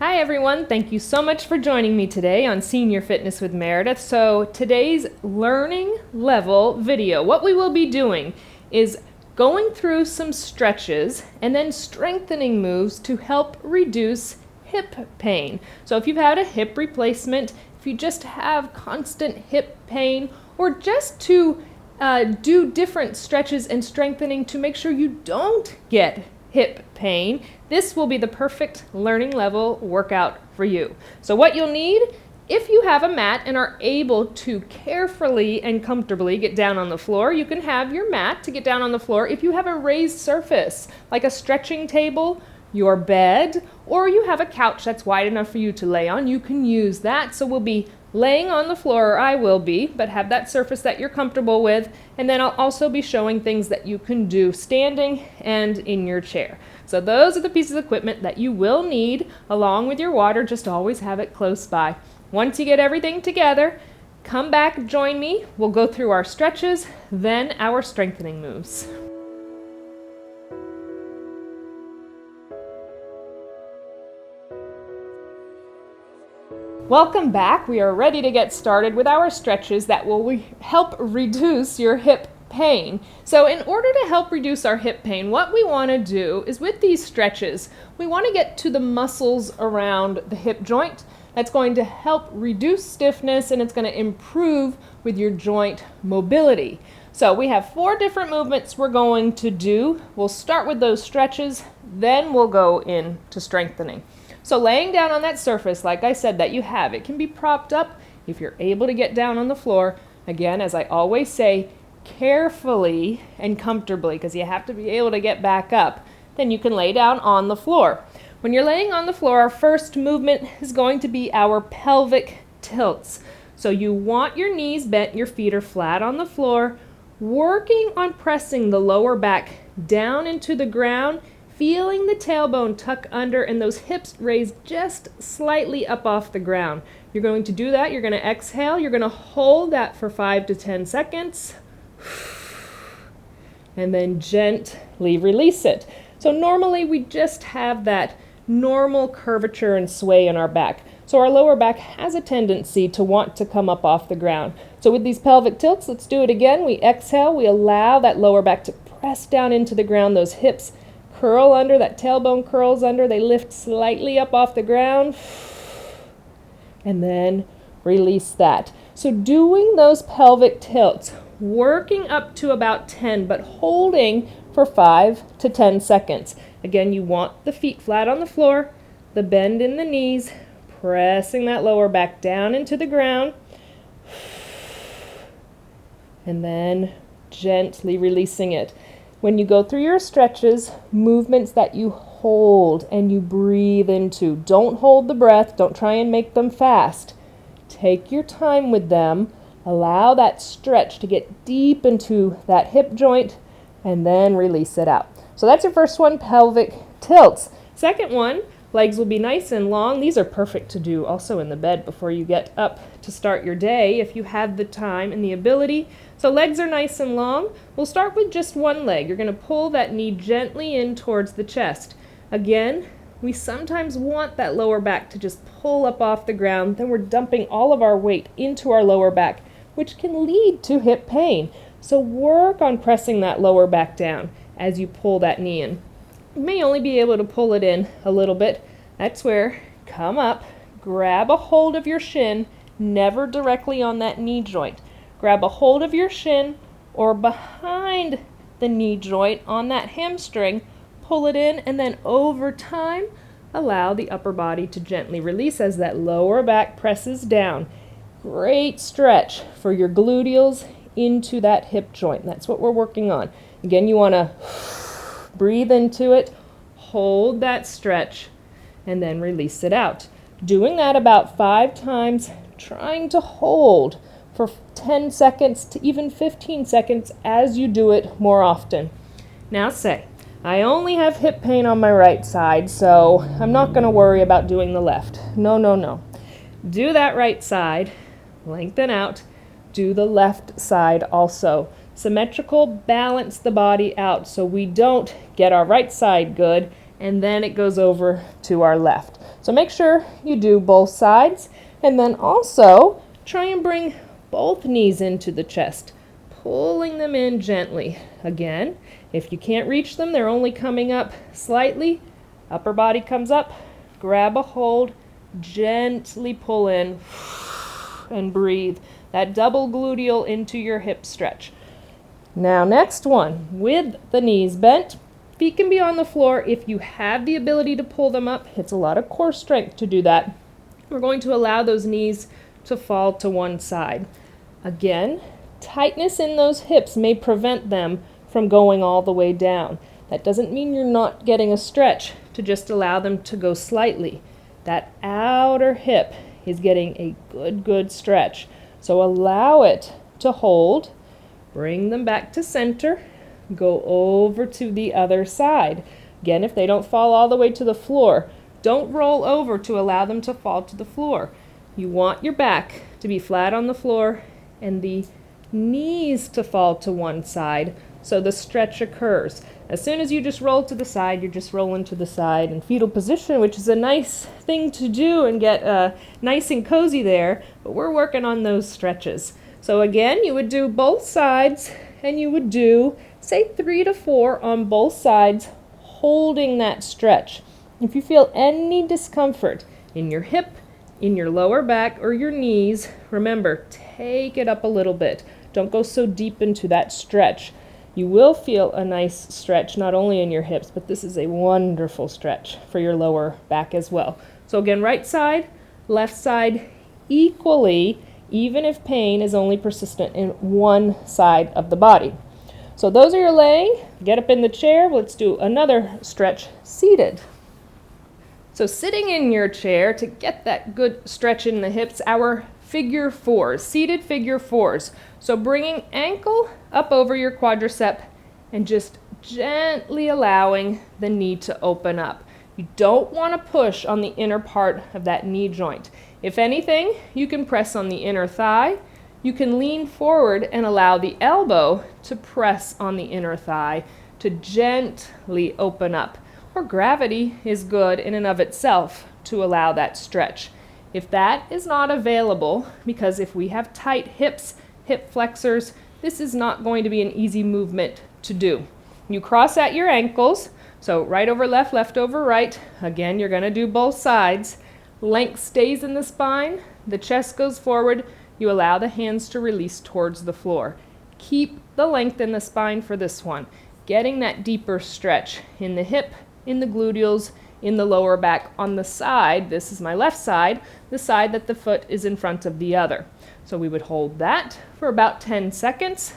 Hi everyone, thank you so much for joining me today on Senior Fitness with Meredith. So today's learning level video, what we will be doing is going through some stretches and then strengthening moves to help reduce hip pain. So if you've had a hip replacement, if you just have constant hip pain, or just to do different stretches and strengthening to make sure you don't get hip pain, this will be the perfect learning level workout for you. So what you'll need, if you have a mat and are able to carefully and comfortably get down on the floor, you can have your mat to get down on the floor. If you have a raised surface, like a stretching table, your bed, or you have a couch that's wide enough for you to lay on, you can use that. So we'll be laying on the floor, or I will be, but have that surface that you're comfortable with. And then I'll also be showing things that you can do standing and in your chair. So those are the pieces of equipment that you will need along with your water. Just always have it close by. Once you get everything together, come back, join me. We'll go through our stretches, then our strengthening moves. Welcome back. We are ready to get started with our stretches that will help reduce your hip pain. So in order to help reduce our hip pain, what we want to do is with these stretches, we want to get to the muscles around the hip joint. That's going to help reduce stiffness and it's going to improve with your joint mobility. So we have 4 different movements we're going to do. We'll start with those stretches, then we'll go into strengthening. So laying down on that surface, like I said, that you have, it can be propped up if you're able to get down on the floor. Again, as I always say, carefully and comfortably, because you have to be able to get back up. Then you can lay down on the floor. When you're laying on the floor, our first movement is going to be our pelvic tilts. So you want your knees bent, your feet are flat on the floor, working on pressing the lower back down into the ground, feeling the tailbone tuck under and those hips raise just slightly up off the ground. You're going to do that. You're going to exhale. You're going to hold that for 5 to 10 seconds. And then gently release it. So normally we just have that normal curvature and sway in our back. So our lower back has a tendency to want to come up off the ground. So with these pelvic tilts, let's do it again. We exhale. We allow that lower back to press down into the ground. Those hips curl under, that tailbone curls under, they lift slightly up off the ground, and then release that. So doing those pelvic tilts, working up to about 10, but holding for 5 to 10 seconds. Again, you want the feet flat on the floor, the bend in the knees, pressing that lower back down into the ground, and then gently releasing it. When you go through your stretches, movements that you hold and you breathe into. Don't hold the breath. Don't try and make them fast. Take your time with them. Allow that stretch to get deep into that hip joint and then release it out. So that's your first one, pelvic tilts. Second one, legs will be nice and long. These are perfect to do also in the bed before you get up to start your day if you have the time and the ability. So legs are nice and long. We'll start with just one leg. You're going to pull that knee gently in towards the chest. Again, we sometimes want that lower back to just pull up off the ground. Then we're dumping all of our weight into our lower back, which can lead to hip pain. So work on pressing that lower back down as you pull that knee in. You may only be able to pull it in a little bit. That's where, come up, grab a hold of your shin, never directly on that knee joint. Grab a hold of your shin or behind the knee joint on that hamstring, pull it in, and then over time, allow the upper body to gently release as that lower back presses down. Great stretch for your gluteals into that hip joint. That's what we're working on. Again, you want to breathe into it, hold that stretch, and then release it out. Doing that about 5 times, trying to hold for 10 seconds to even 15 seconds as you do it more often. Now say, I only have hip pain on my right side, so I'm not going to worry about doing the left. No. Do that right side, lengthen out, do the left side also. Symmetrical, balance the body out so we don't get our right side good and then it goes over to our left. So make sure you do both sides, and then also try and bring both knees into the chest, pulling them in gently. Again, if you can't reach them, they're only coming up slightly. Upper body comes up, grab a hold, gently pull in, and breathe. That double gluteal into your hip stretch. Now next one, with the knees bent, feet can be on the floor. If you have the ability to pull them up, it's a lot of core strength to do that. We're going to allow those knees to fall to one side. Again, tightness in those hips may prevent them from going all the way down. That doesn't mean you're not getting a stretch, to just allow them to go slightly. That outer hip is getting a good stretch. So allow it to hold, bring them back to center, go over to the other side. Again, if they don't fall all the way to the floor, don't roll over to allow them to fall to the floor. You want your back to be flat on the floor and the knees to fall to one side so the stretch occurs. As soon as you just roll to the side, you're just rolling to the side in fetal position, which is a nice thing to do and get nice and cozy there, but we're working on those stretches. So again, you would do both sides, and you would do, say, 3 to 4 on both sides, holding that stretch. If you feel any discomfort in your hip, in your lower back, or your knees, remember, take it up a little bit. Don't go so deep into that stretch. You will feel a nice stretch, not only in your hips, but this is a wonderful stretch for your lower back as well. So again, right side, left side, equally, even if pain is only persistent in one side of the body. So those are your laying. Get up in the chair. Let's do another stretch seated. So sitting in your chair to get that good stretch in the hips, our figure fours, seated figure fours. So bringing ankle up over your quadricep and just gently allowing the knee to open up. You don't want to push on the inner part of that knee joint. If anything, you can press on the inner thigh. You can lean forward and allow the elbow to press on the inner thigh to gently open up. Or gravity is good in and of itself to allow that stretch. If that is not available, because if we have tight hips, hip flexors, this is not going to be an easy movement to do. You cross at your ankles, so right over left, left over right. Again, you're going to do both sides. Length stays in the spine, the chest goes forward, you allow the hands to release towards the floor. Keep the length in the spine for this one, getting that deeper stretch in the hip, in the gluteals, in the lower back on the side. This is my left side, the side that the foot is in front of the other. So we would hold that for about 10 seconds,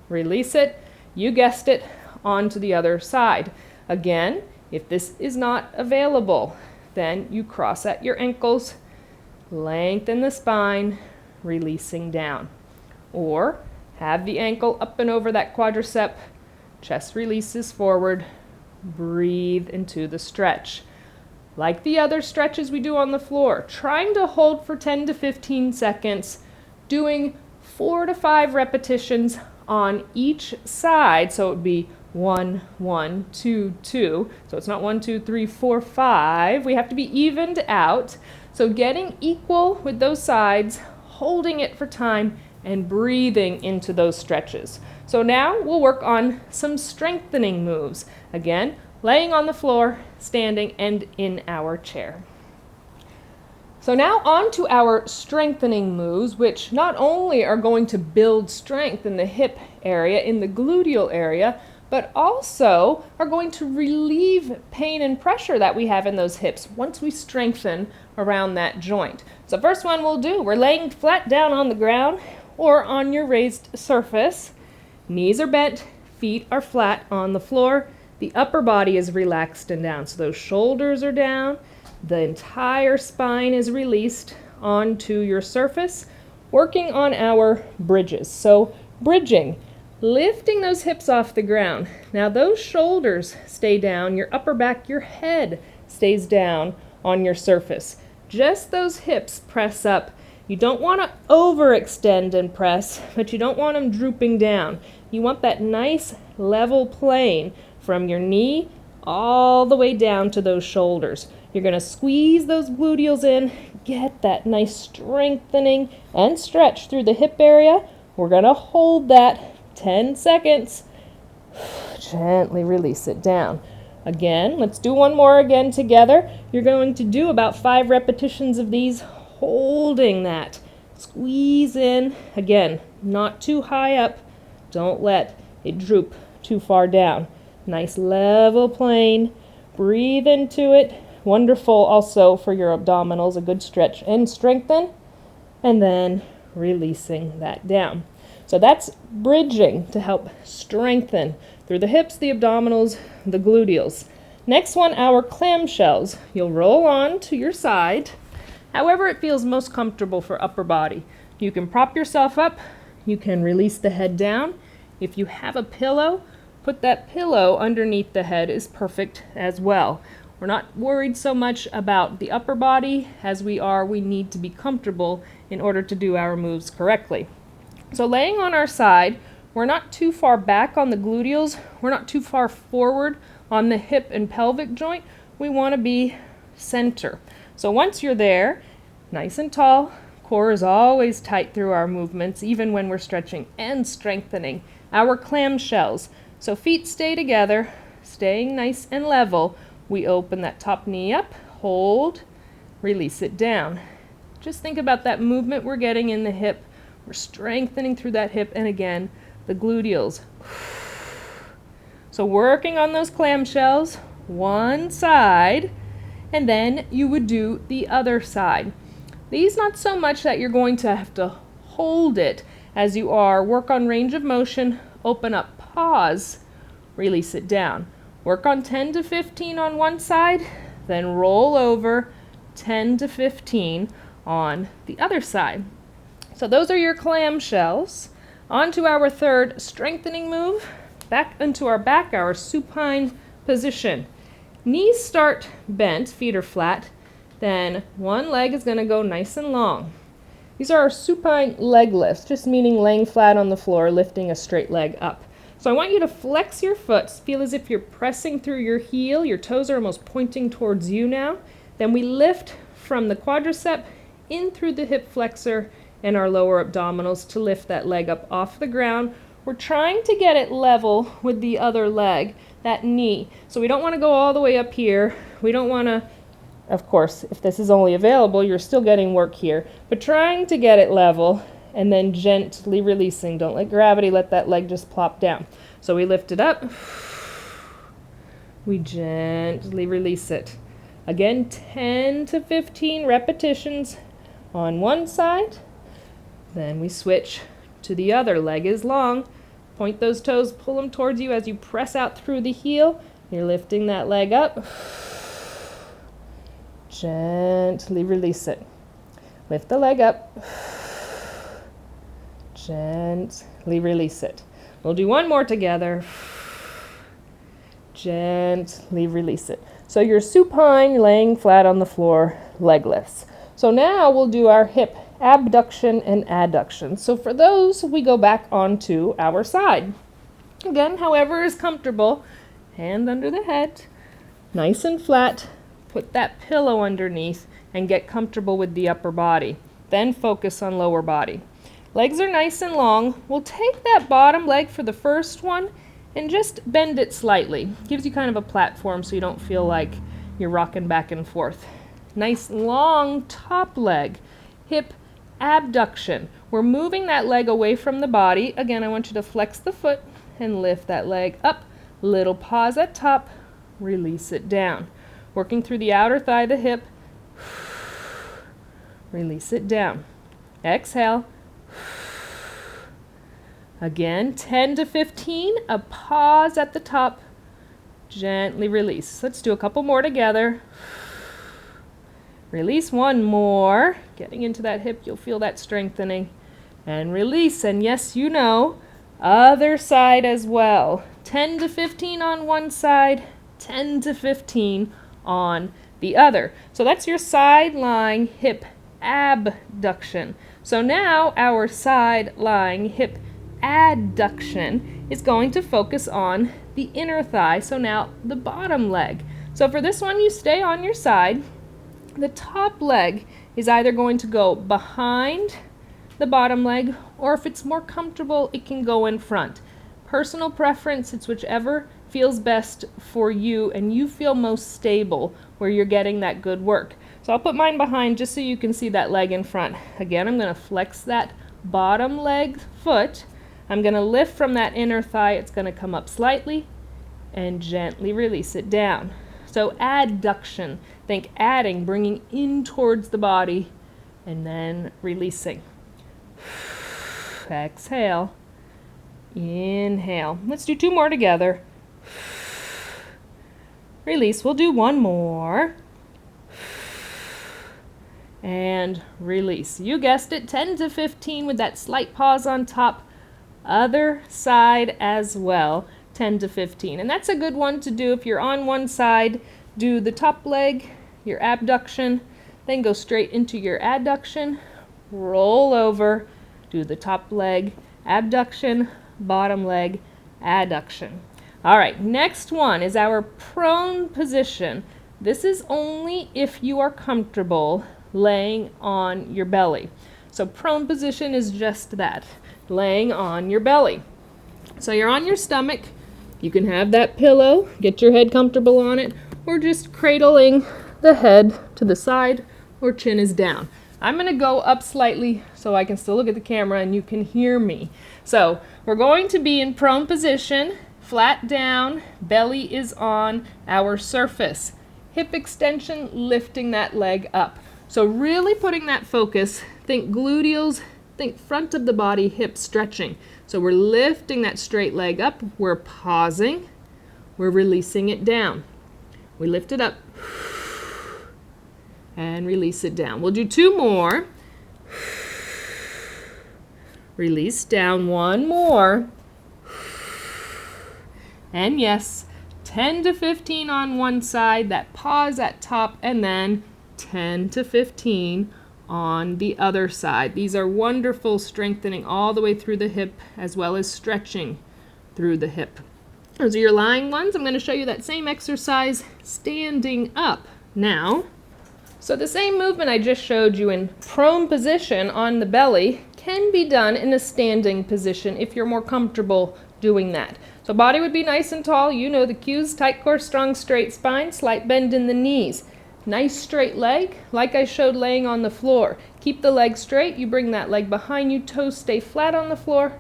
release it, you guessed it, onto the other side. Again, if this is not available, then you cross at your ankles, lengthen the spine, releasing down. Or have the ankle up and over that quadricep, chest releases forward, breathe into the stretch. Like the other stretches we do on the floor, trying to hold for 10 to 15 seconds, doing 4 to 5 repetitions on each side. So it would be 1, 1, 2, 2. So it's not 1, 2, 3, 4, 5. We have to be evened out. So getting equal with those sides, holding it for time, and breathing into those stretches. So now we'll work on some strengthening moves. Again, laying on the floor, standing, and in our chair. So now on to our strengthening moves, which not only are going to build strength in the hip area, in the gluteal area, but also are going to relieve pain and pressure that we have in those hips once we strengthen around that joint. So first one we'll do, we're laying flat down on the ground or on your raised surface. Knees are bent, feet are flat on the floor. The upper body is relaxed and down. So those shoulders are down. The entire spine is released onto your surface. Working on our bridges. So bridging, lifting those hips off the ground. Now those shoulders stay down. Your upper back, your head stays down on your surface. Just those hips press up. You don't want to overextend and press, but you don't want them drooping down. You want that nice level plane from your knee all the way down to those shoulders. You're going to squeeze those gluteals in, get that nice strengthening and stretch through the hip area. We're going to hold that 10 seconds. Gently release it down. Again, let's do one more again together. You're going to do about 5 repetitions of these, holding that. Squeeze in. Again, not too high up. Don't let it droop too far down. Nice level plane. Breathe into it. Wonderful also for your abdominals, a good stretch and strengthen. And then releasing that down. So that's bridging to help strengthen through the hips, the abdominals, the gluteals. Next one, our clamshells. You'll roll on to your side, however it feels most comfortable for upper body. You can prop yourself up. You can release the head down. If you have a pillow, put that pillow underneath the head is perfect as well. We're not worried so much about the upper body as we need to be comfortable in order to do our moves correctly. So laying on our side, we're not too far back on the gluteals, we're not too far forward on the hip and pelvic joint. We want to be center. So once you're there, nice and tall, core is always tight through our movements, even when we're stretching and strengthening our clamshells. So feet stay together, staying nice and level. We open that top knee up, hold, release it down. Just think about that movement we're getting in the hip. We're strengthening through that hip, and again, the gluteals. So working on those clamshells, one side, and then you would do the other side. These not so much that you're going to have to hold it as you are. Work on range of motion, open up, pause, release it down. Work on 10 to 15 on one side, then roll over 10 to 15 on the other side. So those are your clamshells. On to our third strengthening move. Back into our back, our supine position. Knees start bent, feet are flat. Then one leg is going to go nice and long. These are our supine leg lifts, just meaning laying flat on the floor, lifting a straight leg up. So I want you to flex your foot. Feel as if you're pressing through your heel. Your toes are almost pointing towards you now. Then we lift from the quadricep in through the hip flexor and our lower abdominals to lift that leg up off the ground. We're trying to get it level with the other leg, that knee. So we don't want to go all the way up here. We don't want to, of course, if this is only available, you're still getting work here, but trying to get it level and then gently releasing. Don't let gravity let that leg just plop down. So we lift it up. We gently release it. Again, 10 to 15 repetitions on one side. Then we switch to the other. Leg is long. Point those toes, pull them towards you as you press out through the heel. You're lifting that leg up. Gently release it. Lift the leg up. Gently release it. We'll do one more together. Gently release it. So you're supine, laying flat on the floor, leg lifts. So now we'll do our hip abduction and adduction. So for those, we go back onto our side. Again, however is comfortable. Hand under the head, nice and flat. Put that pillow underneath and get comfortable with the upper body. Then focus on lower body. Legs are nice and long. We'll take that bottom leg for the first one and just bend it slightly. Gives you kind of a platform so you don't feel like you're rocking back and forth. Nice long top leg. Hip abduction. We're moving that leg away from the body. Again, I want you to flex the foot and lift that leg up. Little pause at top. Release it down. Working through the outer thigh, the hip. Release it down. Exhale. Again, 10 to 15. A pause at the top. Gently release. Let's do a couple more together. Release one more. Getting into that hip, you'll feel that strengthening. And release. And yes, you know, other side as well. 10 to 15 on one side, 10 to 15 on the other. So that's your side lying hip abduction. So now our side lying hip adduction is going to focus on the inner thigh, so now the bottom leg. So for this one, you stay on your side. The top leg is either going to go behind the bottom leg, or if it's more comfortable, it can go in front. Personal preference, it's whichever feels best for you and you feel most stable where you're getting that good work. So I'll put mine behind just so you can see that leg in front. Again, I'm going to flex that bottom leg foot. I'm going to lift from that inner thigh. It's going to come up slightly and gently release it down. So adduction, think adding, bringing in towards the body and then releasing. Exhale. Inhale. Let's do 2 more together. Release. We'll do 1 more. And release. You guessed it, 10 to 15 with that slight pause on top. Other side as well, 10 to 15. And that's a good one to do if you're on one side. Do the top leg, your abduction, then go straight into your adduction. Roll over, do the top leg, abduction, bottom leg, adduction. All right, next one is our prone position. This is only if you are comfortable laying on your belly. So prone position is just that, laying on your belly. So you're on your stomach. You can have that pillow, get your head comfortable on it, or just cradling the head to the side or chin is down. I'm going to go up slightly so I can still look at the camera and you can hear me. So we're going to be in prone position, flat down, belly is on our surface. Hip extension, lifting that leg up. So really putting that focus, think gluteals, think front of the body, hip stretching. So we're lifting that straight leg up, we're pausing, we're releasing it down. We lift it up and release it down. We'll do 2 more. Release down, 1 more. And yes, 10 to 15 on one side, that pause at top, and then 10 to 15 on the other side. These are wonderful, strengthening all the way through the hip as well as stretching through the hip. Those are your lying ones. I'm going to show you that same exercise standing up now. So the same movement I just showed you in prone position on the belly can be done in a standing position if you're more comfortable doing that. So body would be nice and tall. You know the cues: tight core, strong straight spine, slight bend in the knees. Nice straight leg, like I showed laying on the floor. Keep the leg straight. You bring that leg behind you, toes stay flat on the floor.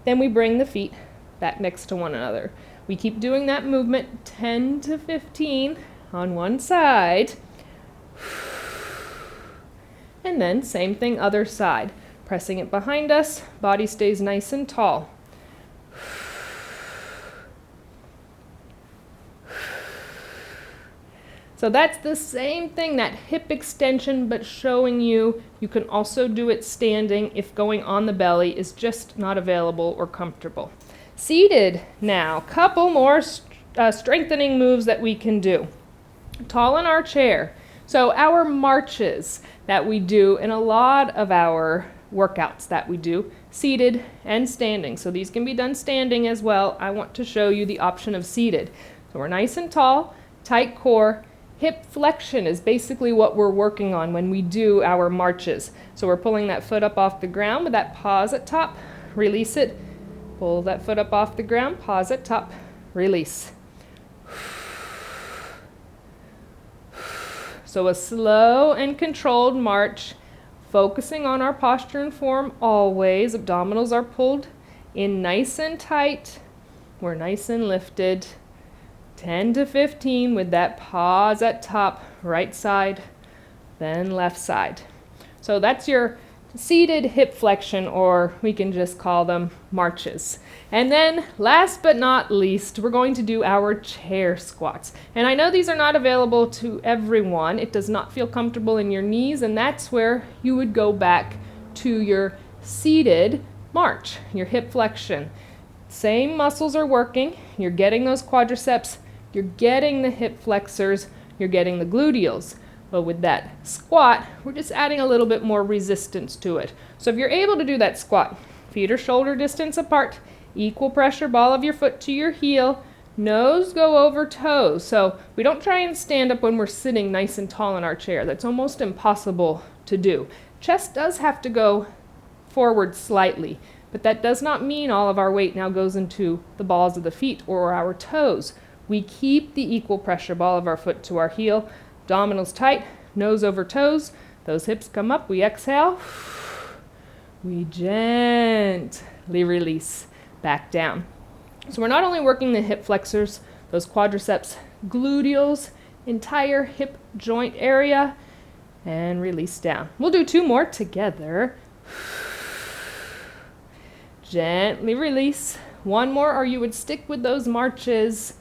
Then we bring the feet back next to one another. We keep doing that movement, 10 to 15 on one side. And then same thing, other side. Pressing it behind us, body stays nice and tall. So that's the same thing, that hip extension, but showing you can also do it standing if going on the belly is just not available or comfortable. Seated now, couple more strengthening moves that we can do. Tall in our chair. So our marches that we do in a lot of our workouts that we do, seated and standing. So these can be done standing as well. I want to show you the option of seated. So we're nice and tall, tight core. Hip flexion is basically what we're working on when we do our marches. So we're pulling that foot up off the ground with that pause at top, release it, pull that foot up off the ground, pause at top, release. So a slow and controlled march, focusing on our posture and form always. Abdominals are pulled in nice and tight. We're nice and lifted. 10 to 15 with that pause at top, right side, then left side. So that's your seated hip flexion, or we can just call them marches. And then last but not least, we're going to do our chair squats. And I know these are not available to everyone. It does not feel comfortable in your knees, and that's where you would go back to your seated march, your hip flexion. Same muscles are working. You're getting those quadriceps, you're getting the hip flexors, you're getting the gluteals. But with that squat, we're just adding a little bit more resistance to it. So if you're able to do that squat, Feet are shoulder distance apart. Equal pressure, ball of your foot to your heel. Nose go over toes. So we don't try and stand up when we're sitting nice and tall in our chair. That's almost impossible to do. Chest does have to go forward slightly, but that does not mean all of our weight now goes into the balls of the feet or our toes. We keep the equal pressure, ball of our foot to our heel, abdominals tight, nose over toes. Those hips come up, we exhale. We gently release back down. So we're not only working the hip flexors, those quadriceps, gluteals, entire hip joint area, and release down. We'll do 2 more together. Gently release. 1 more, or you would stick with those marches.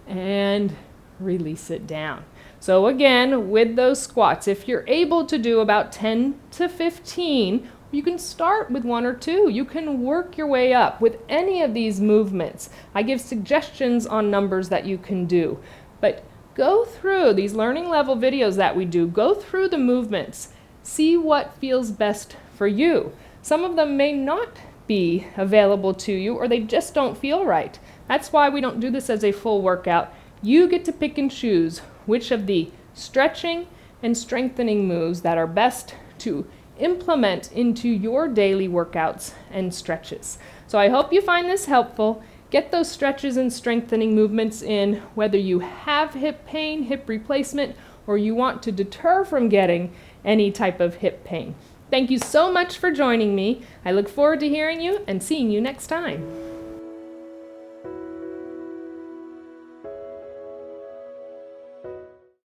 And release it down. So again, with those squats, if you're able to do about 10 to 15, you can start with 1 or 2. You can work your way up with any of these movements. I give suggestions on numbers that you can do. But go through these learning level videos that we do. Go through the movements. See what feels best for you. Some of them may not be available to you, or they just don't feel right. That's why we don't do this as a full workout. You get to pick and choose which of the stretching and strengthening moves that are best to implement into your daily workouts and stretches. So I hope you find this helpful. Get those stretches and strengthening movements in, whether you have hip pain, hip replacement, or you want to deter from getting any type of hip pain. Thank you so much for joining me. I look forward to hearing you and seeing you next time.